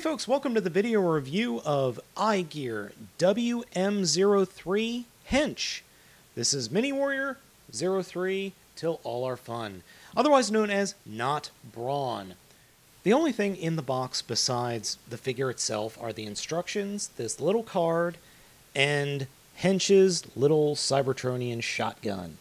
folks, welcome to the video review of iGear WM-03 Hench. This is Mini Warrior 03 till all are fun, otherwise known as not Brawn. The only thing in the box besides the figure itself are the instructions, this little card, and Hench's little Cybertronian shotgun.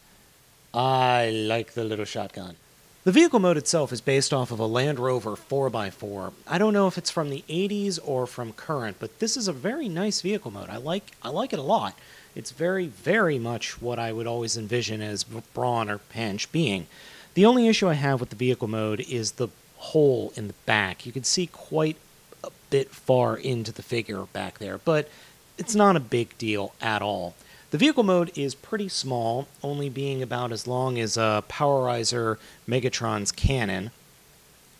I like the little shotgun. The vehicle mode itself is based off of a Land Rover 4x4. I don't know if it's from the 80s or from current, but this is a very nice vehicle mode. I like it a lot. It's very, very much what I would always envision as Brawn or Hench being. The only issue I have with the vehicle mode is the hole in the back. You can see quite a bit far into the figure back there, but it's not a big deal at all. The vehicle mode is pretty small, only being about as long as Powerizer Megatron's cannon,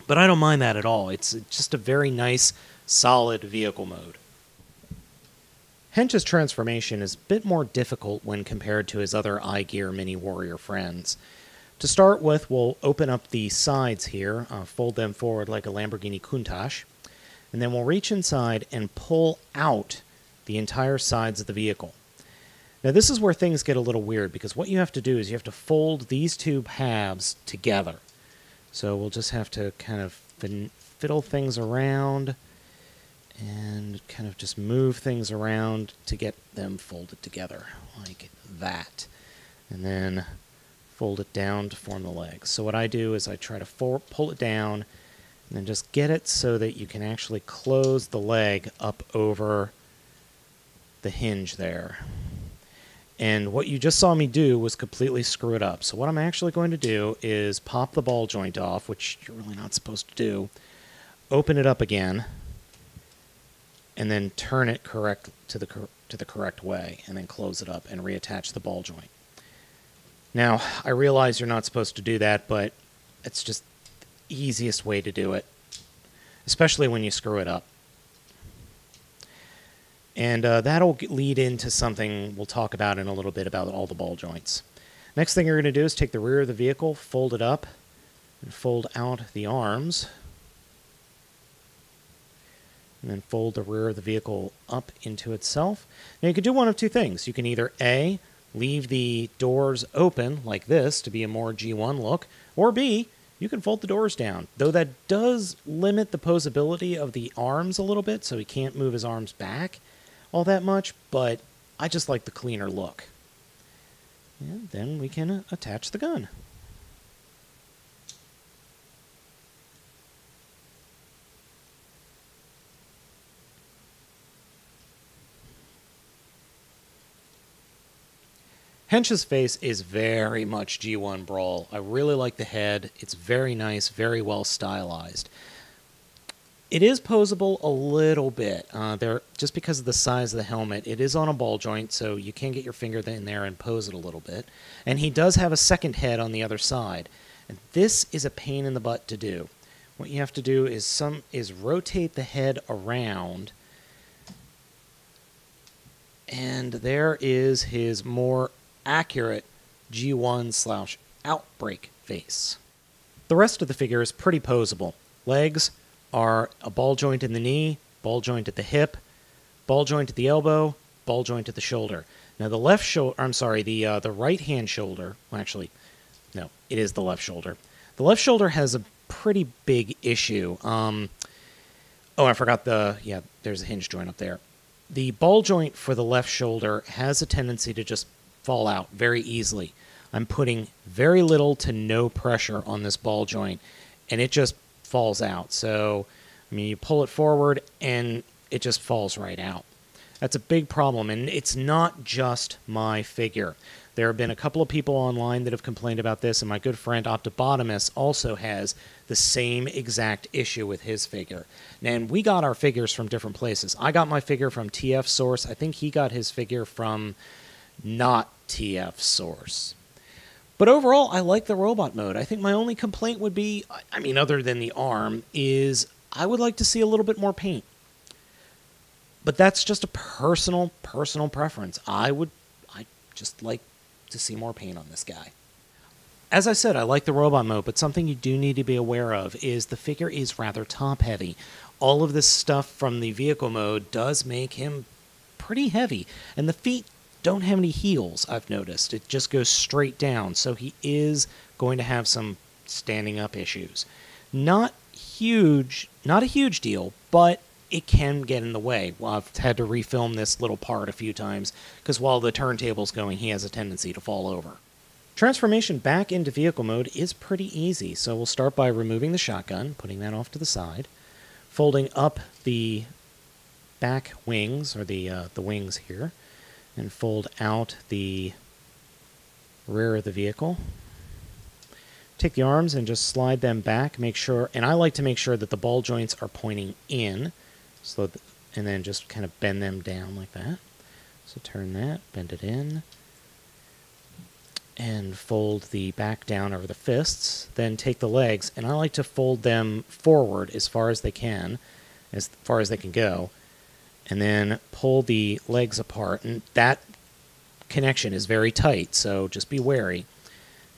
but I don't mind that at all. It's just a very nice, solid vehicle mode. Hench's transformation is a bit more difficult when compared to his other iGear Mini Warrior friends. To start with, we'll open up the sides here, fold them forward like a Lamborghini Countach, and then we'll reach inside and pull out the entire sides of the vehicle. Now this is where things get a little weird, because what you have to do is you have to fold these two halves together. So we'll just have to kind of fiddle things around and kind of just move things around to get them folded together, like that. And then fold it down to form the legs. So what I do is I try to pull it down and then just get it so that you can actually close the leg up over the hinge there. And what you just saw me do was completely screw it up. So what I'm actually going to do is pop the ball joint off, which you're really not supposed to do, open it up again, and then turn it correct to the correct way, and then close it up and reattach the ball joint. Now, I realize you're not supposed to do that, but it's just the easiest way to do it, especially when you screw it up. And that'll lead into something we'll talk about in a little bit about all the ball joints. Next thing you're going to do is take the rear of the vehicle, fold it up, and fold out the arms. And then fold the rear of the vehicle up into itself. Now you can do one of two things. You can either A, leave the doors open like this to be a more G1 look, or B, you can fold the doors down. Though that does limit the posability of the arms a little bit, so he can't move his arms back all that much, but I just like the cleaner look. And then we can attach the gun. Hench's face is very much G1 Brawl. I really like the head. It's very nice, very well stylized. It is posable a little bit. Just because of the size of the helmet, it is on a ball joint, so you can get your finger in there and pose it a little bit. And he does have a second head on the other side. And this is a pain in the butt to do. What you have to do is rotate the head around, and there is his more accurate G1/Outbreak face. The rest of the figure is pretty posable. Legs are a ball joint in the knee, ball joint at the hip, ball joint at the elbow, ball joint at the shoulder. Now the left shoulder, the right hand shoulder, well actually, no, it is the left shoulder. The left shoulder has a pretty big issue. Oh, I forgot there's a hinge joint up there. The ball joint for the left shoulder has a tendency to just fall out very easily. I'm putting very little to no pressure on this ball joint, and it just falls out. So, I mean, you pull it forward and it just falls right out. That's a big problem, and it's not just my figure. There have been a couple of people online that have complained about this, and my good friend Optibotimus also has the same exact issue with his figure. And we got our figures from different places. I got my figure from TFSource. I think he got his figure from not TFSource. But overall, I like the robot mode. I think my only complaint would be, I mean, other than the arm, is I would like to see a little bit more paint. But that's just a personal preference. I just like to see more paint on this guy. As I said, I like the robot mode, but something you do need to be aware of is the figure is rather top-heavy. All of this stuff from the vehicle mode does make him pretty heavy, and the feet don't have any heels, I've noticed. It just goes straight down, so he is going to have some standing up issues. Not a huge deal, but it can get in the way. Well, I've had to refilm this little part a few times, because while the turntable's going, he has a tendency to fall over. Transformation back into vehicle mode is pretty easy, so we'll start by removing the shotgun, putting that off to the side, folding up the back wings, or the wings here, and fold out the rear of the vehicle. Take the arms and just slide them back, make sure, and I like to make sure that the ball joints are pointing in, so and then just kind of bend them down like that. So turn that, bend it in, and fold the back down over the fists, then take the legs, and I like to fold them forward as far as they can go, and then pull the legs apart, and that connection is very tight, so just be wary.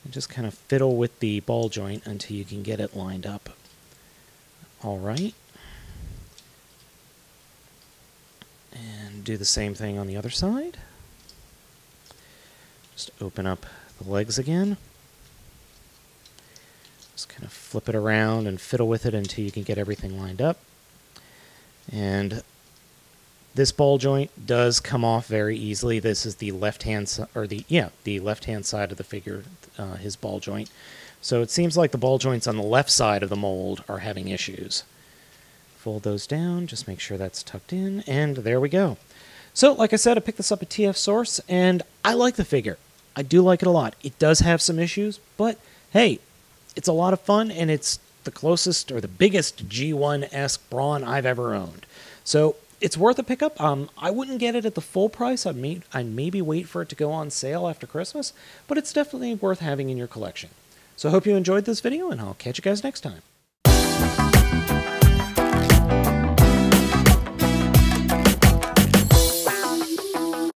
And just kind of fiddle with the ball joint until you can get it lined up. Alright. And do the same thing on the other side. Just open up the legs again. Just kind of flip it around and fiddle with it until you can get everything lined up. And this ball joint does come off very easily. This is the left-hand the left-hand side of the figure, his ball joint. So it seems like the ball joints on the left side of the mold are having issues. Fold those down, just make sure that's tucked in, and there we go. So, like I said, I picked this up at TFSource, and I like the figure. I do like it a lot. It does have some issues, but hey, it's a lot of fun, and it's the closest or the biggest G1-esque Brawn I've ever owned. So it's worth a pickup. I wouldn't get it at the full price. I'd maybe wait for it to go on sale after Christmas, but it's definitely worth having in your collection. So I hope you enjoyed this video, and I'll catch you guys next time.